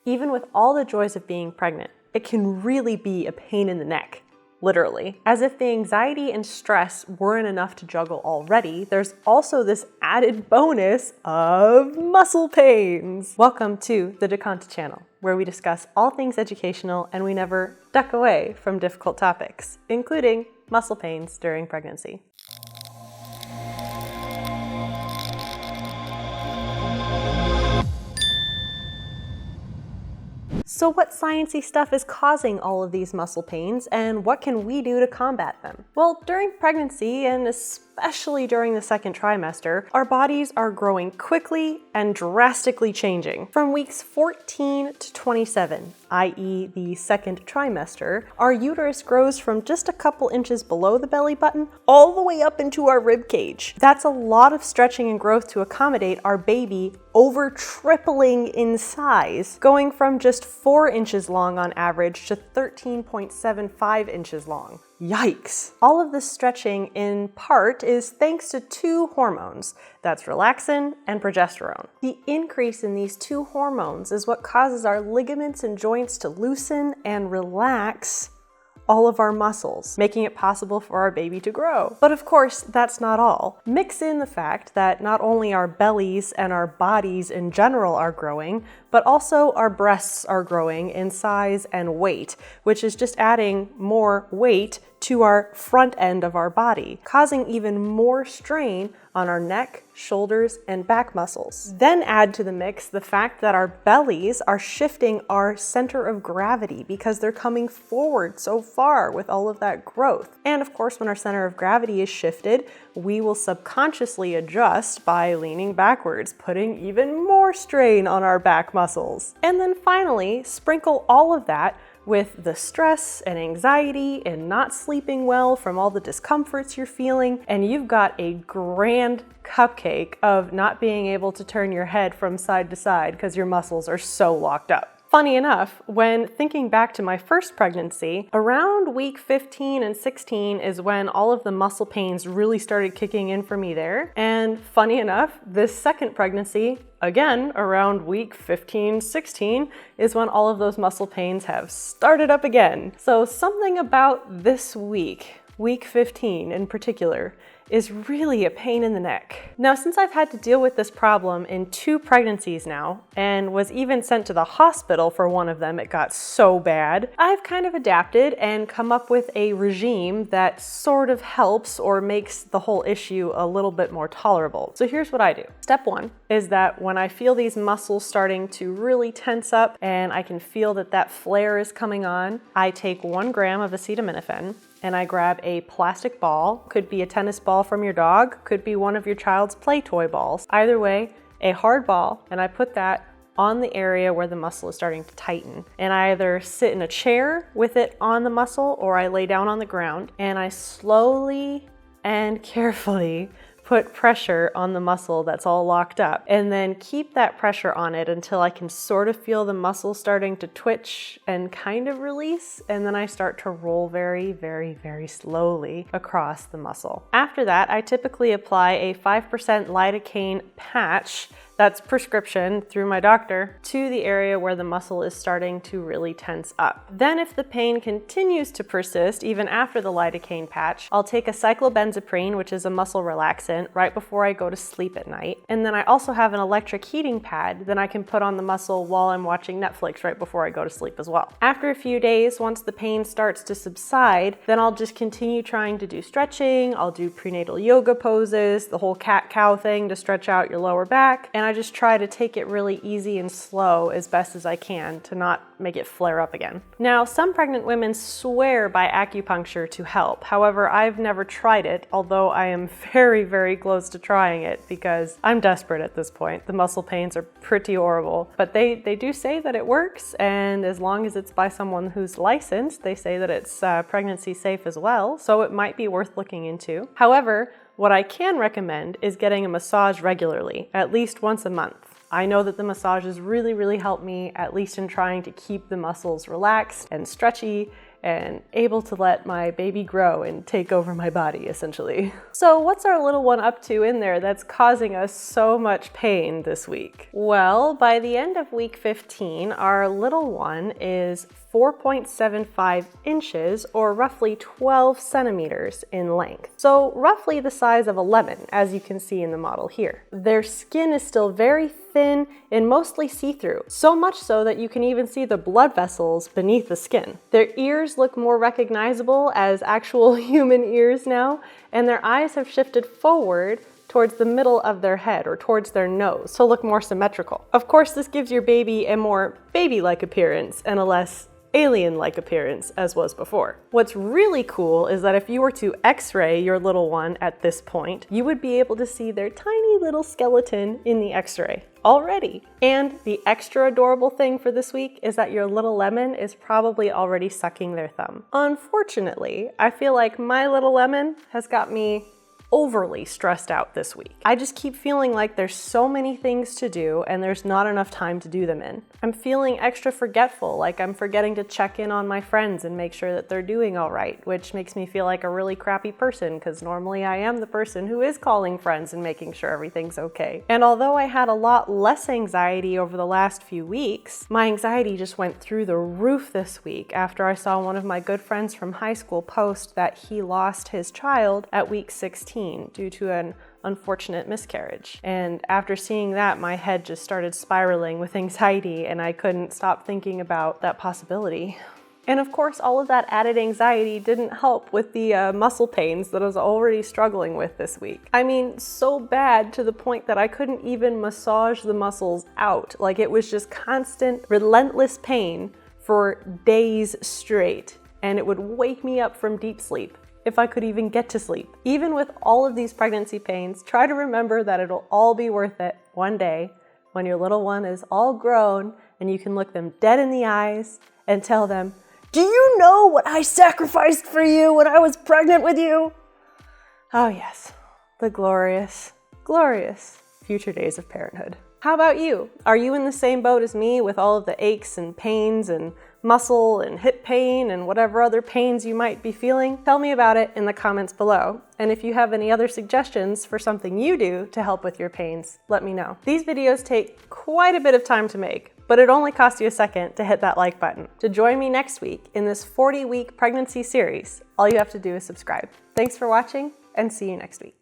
Even with all the joys of being pregnant, it can really be a pain in the neck. Literally. As if the anxiety and stress weren't enough to juggle already, there's also this added bonus of muscle pains. Welcome to the Decanta channel, where we discuss all things educational and we never duck away from difficult topics, including muscle pains during pregnancy. So what sciencey stuff is causing all of these muscle pains, and what can we do to combat them? Well, during pregnancy, and especially during the second trimester, our bodies are growing quickly and drastically changing. From weeks 14 to 27, i.e. the second trimester, our uterus grows from just a couple inches below the belly button all the way up into our rib cage. That's a lot of stretching and growth to accommodate our baby over tripling in size, going from just 4 inches long on average to 13.75 inches long. Yikes! All of this stretching in part is thanks to two hormones. That's relaxin and progesterone. The increase in these two hormones is what causes our ligaments and joints to loosen and relax all of our muscles, making it possible for our baby to grow. But of course, that's not all. Mix in the fact that not only our bellies and our bodies in general are growing, but also our breasts are growing in size and weight, which is just adding more weight to our front end of our body, causing even more strain on our neck, shoulders, and back muscles. Then add to the mix the fact that our bellies are shifting our center of gravity because they're coming forward so far with all of that growth. And of course, when our center of gravity is shifted, we will subconsciously adjust by leaning backwards, putting even more strain on our back muscles. And then finally, sprinkle all of that with the stress and anxiety and not sleeping well from all the discomforts you're feeling, and you've got a grand cupcake of not being able to turn your head from side to side because your muscles are so locked up. Funny enough, when thinking back to my first pregnancy, around week 15 and 16 is when all of the muscle pains really started kicking in for me there. And funny enough, this second pregnancy, again, around week 15, 16, is when all of those muscle pains have started up again. So something about this week 15 in particular, is really a pain in the neck. Now, since I've had to deal with this problem in 2 pregnancies now, and was even sent to the hospital for one of them, it got so bad, I've kind of adapted and come up with a regime that sort of helps or makes the whole issue a little bit more tolerable. So here's what I do. Step 1 is that when I feel these muscles starting to really tense up and I can feel that flare is coming on, I take 1 gram of acetaminophen and I grab a plastic ball, could be a tennis ball from your dog, could be one of your child's play toy balls. Either way, a hard ball, and I put that on the area where the muscle is starting to tighten. And I either sit in a chair with it on the muscle or I lay down on the ground and I slowly and carefully put pressure on the muscle that's all locked up, and then keep that pressure on it until I can sort of feel the muscle starting to twitch and kind of release, and then I start to roll very, very, very slowly across the muscle. After that, I typically apply a 5% lidocaine patch that's prescription through my doctor to the area where the muscle is starting to really tense up. Then if the pain continues to persist even after the lidocaine patch, I'll take a cyclobenzaprine, which is a muscle relaxant, right before I go to sleep at night. And then I also have an electric heating pad that I can put on the muscle while I'm watching Netflix right before I go to sleep as well. After a few days, once the pain starts to subside, then I'll just continue trying to do stretching. I'll do prenatal yoga poses, the whole cat-cow thing to stretch out your lower back, and I just try to take it really easy and slow as best as I can to not make it flare up again. Now, some pregnant women swear by acupuncture to help. However, I've never tried it, although I am very, very close to trying it because I'm desperate at this point. The muscle pains are pretty horrible, but they do say that it works, and as long as it's by someone who's licensed, they say that it's pregnancy safe as well, so it might be worth looking into. However, what I can recommend is getting a massage regularly, at least once a month. I know that the massages really, really help me, at least in trying to keep the muscles relaxed and stretchy and able to let my baby grow and take over my body, essentially. So what's our little one up to in there that's causing us so much pain this week? Well, by the end of week 15, our little one is 4.75 inches, or roughly 12 centimeters in length. So roughly the size of a lemon, as you can see in the model here. Their skin is still very thin and mostly see-through, so much so that you can even see the blood vessels beneath the skin. Their ears look more recognizable as actual human ears now, and their eyes have shifted forward towards the middle of their head, or towards their nose, to look more symmetrical. Of course, this gives your baby a more baby-like appearance and a less alien-like appearance as was before. What's really cool is that if you were to x-ray your little one at this point, you would be able to see their tiny little skeleton in the x-ray already. And the extra adorable thing for this week is that your little lemon is probably already sucking their thumb. Unfortunately, I feel like my little lemon has got me overly stressed out this week. I just keep feeling like there's so many things to do and there's not enough time to do them in. I'm feeling extra forgetful, like I'm forgetting to check in on my friends and make sure that they're doing all right, which makes me feel like a really crappy person, because normally I am the person who is calling friends and making sure everything's okay. And although I had a lot less anxiety over the last few weeks, my anxiety just went through the roof this week after I saw one of my good friends from high school post that he lost his child at week 16 due to an unfortunate miscarriage. And after seeing that, my head just started spiraling with anxiety, and I couldn't stop thinking about that possibility. And of course, all of that added anxiety didn't help with the muscle pains that I was already struggling with this week. I mean, so bad to the point that I couldn't even massage the muscles out. Like, it was just constant, relentless pain for days straight, and it would wake me up from deep sleep if I could even get to sleep. Even with all of these pregnancy pains, try to remember that it'll all be worth it one day when your little one is all grown and you can look them dead in the eyes and tell them, "Do you know what I sacrificed for you when I was pregnant with you?" Oh yes, the glorious, glorious future days of parenthood. How about you? Are you in the same boat as me with all of the aches and pains and muscle and hip pain and whatever other pains you might be feeling? Tell me about it in the comments below. And if you have any other suggestions for something you do to help with your pains, let me know. These videos take quite a bit of time to make, but it only costs you a second to hit that like button. To join me next week in this 40-week pregnancy series, all you have to do is subscribe. Thanks for watching, and see you next week.